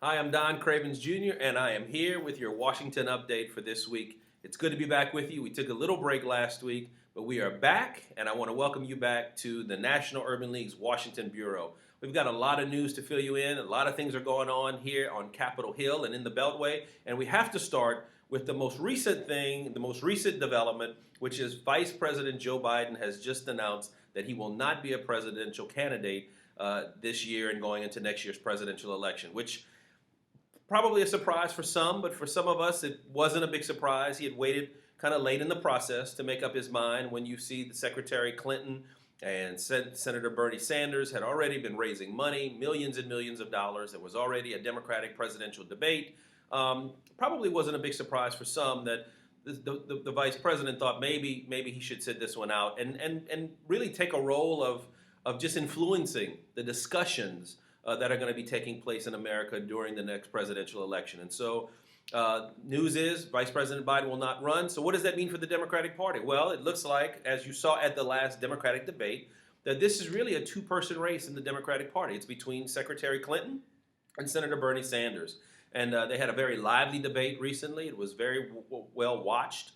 Hi, I'm Don Cravins Jr., and I am here with your Washington update for this week. It's good to be back with you. We took a little break last week, but we are back, and I want to welcome you back to the National Urban League's Washington Bureau. We've got a lot of news to fill you in. A lot of things are going on here on Capitol Hill and in the Beltway, and we have to start with the most recent thing, the most recent development, which is Vice President Joe Biden has just announced that he will not be a presidential candidate this year and going into next year's presidential election, which probably a surprise for some, but for some of us, it wasn't a big surprise. He had waited kind of late in the process to make up his mind when you see the Secretary Clinton and Senator Bernie Sanders had already been raising money, millions and millions of dollars. There was already a Democratic presidential debate. Probably wasn't a big surprise for some that the vice president thought maybe he should sit this one out and really take a role of just influencing the discussions that are going to be taking place in America during the next presidential election. And so news is Vice President Biden will not run. So what does that mean for the Democratic Party? Well, it looks like, as you saw at the last Democratic debate, that this is really a two-person race in the Democratic Party. It's between Secretary Clinton and Senator Bernie Sanders. And they had a very lively debate recently. It was very well watched.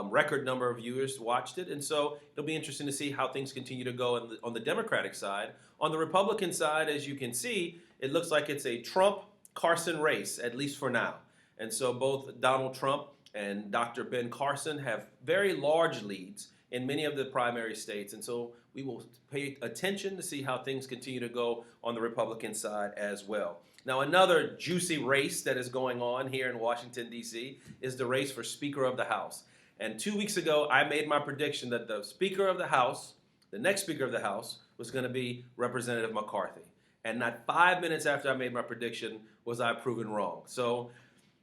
Record number of viewers watched it. And so it'll be interesting to see how things continue to go on the Democratic side. On the Republican side, as you can see, it looks like it's a Trump-Carson race, at least for now. And so both Donald Trump and Dr. Ben Carson have very large leads in many of the primary states. And so we will pay attention to see how things continue to go on the Republican side as well. Now, another juicy race that is going on here in Washington, D.C. is the race for Speaker of the House. And 2 weeks ago, I made my prediction that the Speaker of the House, the next Speaker of the House, was going to be Representative McCarthy. And not 5 minutes after I made my prediction was I proven wrong. So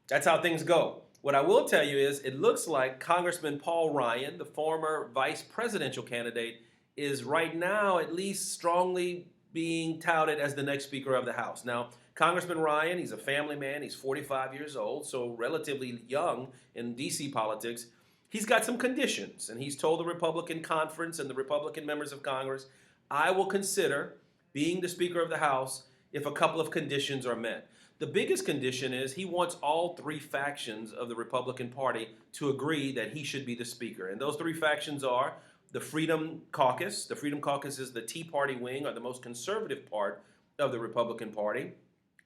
that's how things go. What I will tell you is it looks like Congressman Paul Ryan, the former vice presidential candidate, is right now at least strongly being touted as the next Speaker of the House. Now, Congressman Ryan, he's a family man. He's 45 years old, so relatively young in D.C. politics. He's got some conditions, and he's told the Republican conference and the Republican members of Congress, I will consider being the Speaker of the House if a couple of conditions are met. The biggest condition is he wants all three factions of the Republican Party to agree that he should be the Speaker. And those three factions are the Freedom Caucus. The Freedom Caucus is the Tea Party wing, or the most conservative part of the Republican Party.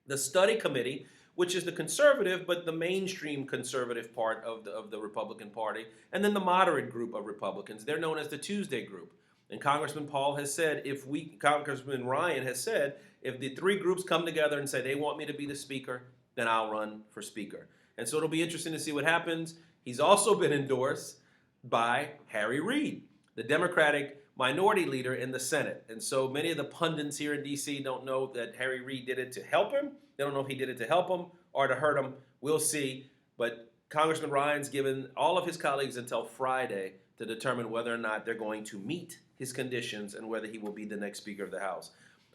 The Study Committee, which is the conservative but the mainstream conservative part of the Republican Party, and then the moderate group of Republicans. They're known as the Tuesday Group. And Congressman Ryan has said, if the three groups come together and say they want me to be the Speaker, then I'll run for Speaker. And so it'll be interesting to see what happens. He's also been endorsed by Harry Reid, the Democratic minority leader in the Senate. And so many of the pundits here in D.C. don't know that Harry Reid did it to help him. They don't know if he did it to help him or to hurt him. We'll see. But Congressman Ryan's given all of his colleagues until Friday to determine whether or not they're going to meet his conditions and whether he will be the next Speaker of the House.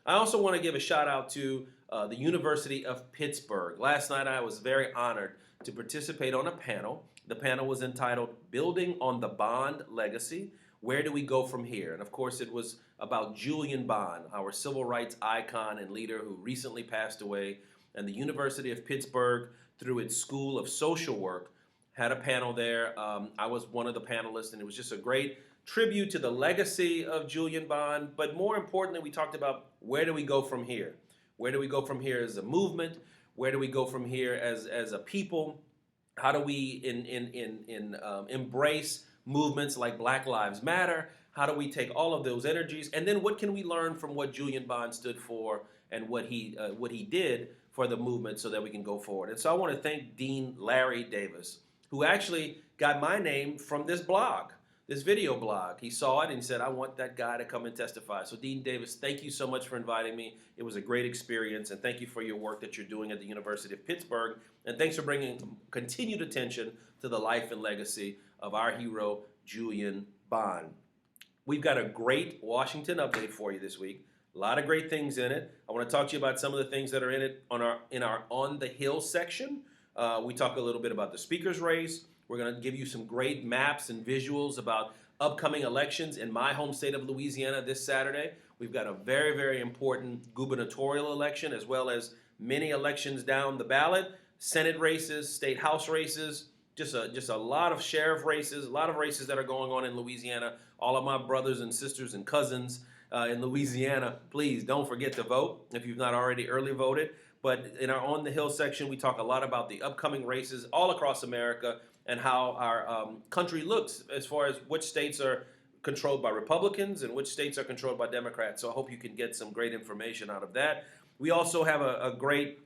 I also want to give a shout out to the University of Pittsburgh. Last night I was very honored to participate on a panel. The panel was entitled Building on the Bond Legacy. Where do we go from here? And of course, it was about Julian Bond, our civil rights icon and leader who recently passed away. And the University of Pittsburgh, through its School of Social Work, had a panel there. I was one of the panelists, and it was just a great tribute to the legacy of Julian Bond. But more importantly, we talked about where do we go from here? Where do we go from here as a movement? Where do we go from here as a people? How do we embrace movements like Black Lives Matter? How do we take all of those energies? And then what can we learn from what Julian Bond stood for and what he did for the movement so that we can go forward? And so I want to thank Dean Larry Davis, who actually got my name from this blog, this video blog. He saw it and he said, I want that guy to come and testify. So Dean Davis, thank you so much for inviting me. It was a great experience, and thank you for your work that you're doing at the University of Pittsburgh. And thanks for bringing continued attention to the life and legacy of our hero, Julian Bond. We've got a great Washington update for you this week. A lot of great things in it. I want to talk to you about some of the things that are in it in our On the Hill section. We talk a little bit about the speaker's race. We're going to give you some great maps and visuals about upcoming elections in my home state of Louisiana this Saturday. We've got a very, very important gubernatorial election as well as many elections down the ballot, Senate races, state house races, just a lot of sheriff races, a lot of races that are going on in Louisiana. All of my brothers and sisters and cousins in Louisiana, please don't forget to vote if you've not already early voted. But in our On the Hill section, we talk a lot about the upcoming races all across America and how our country looks as far as which states are controlled by Republicans and which states are controlled by Democrats. So I hope you can get some great information out of that. We also have a great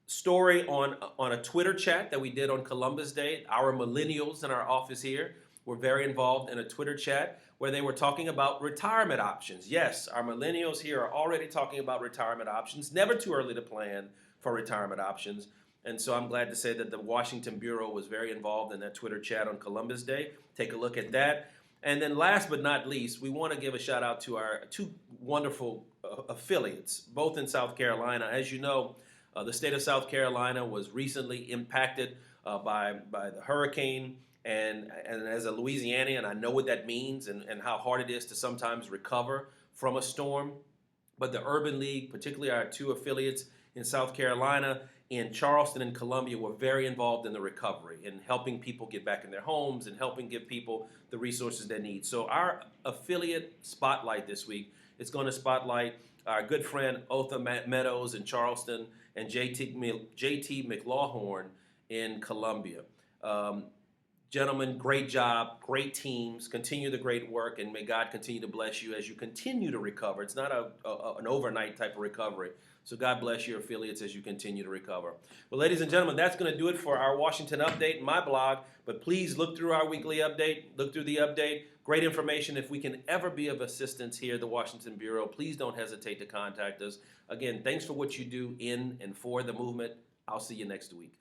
story on a Twitter chat that we did on Columbus Day. Our millennials in our office here were very involved in a Twitter chat where they were talking about retirement options. Yes, our millennials here are already talking about retirement options. Never too early to plan for retirement options. And so I'm glad to say that the Washington Bureau was very involved in that Twitter chat on Columbus Day. Take a look at that. And then last but not least, we want to give a shout out to our two wonderful affiliates, both in South Carolina. As you know, the state of South Carolina was recently impacted by the hurricane. And as a Louisianian, I know what that means and how hard it is to sometimes recover from a storm. But the Urban League, particularly our two affiliates in South Carolina, in Charleston and Columbia, were very involved in the recovery, in helping people get back in their homes and helping give people the resources they need. So our affiliate spotlight this week is going to spotlight our good friend Otha Meadows in Charleston and JT McLawhorn in Columbia. Gentlemen, great job, great teams. Continue the great work, and may God continue to bless you as you continue to recover. It's not an overnight type of recovery. So God bless your affiliates as you continue to recover. Well, ladies and gentlemen, that's going to do it for our Washington Update, my blog. But please look through our weekly update. Look through the update. Great information. If we can ever be of assistance here at the Washington Bureau, please don't hesitate to contact us. Again, thanks for what you do in and for the movement. I'll see you next week.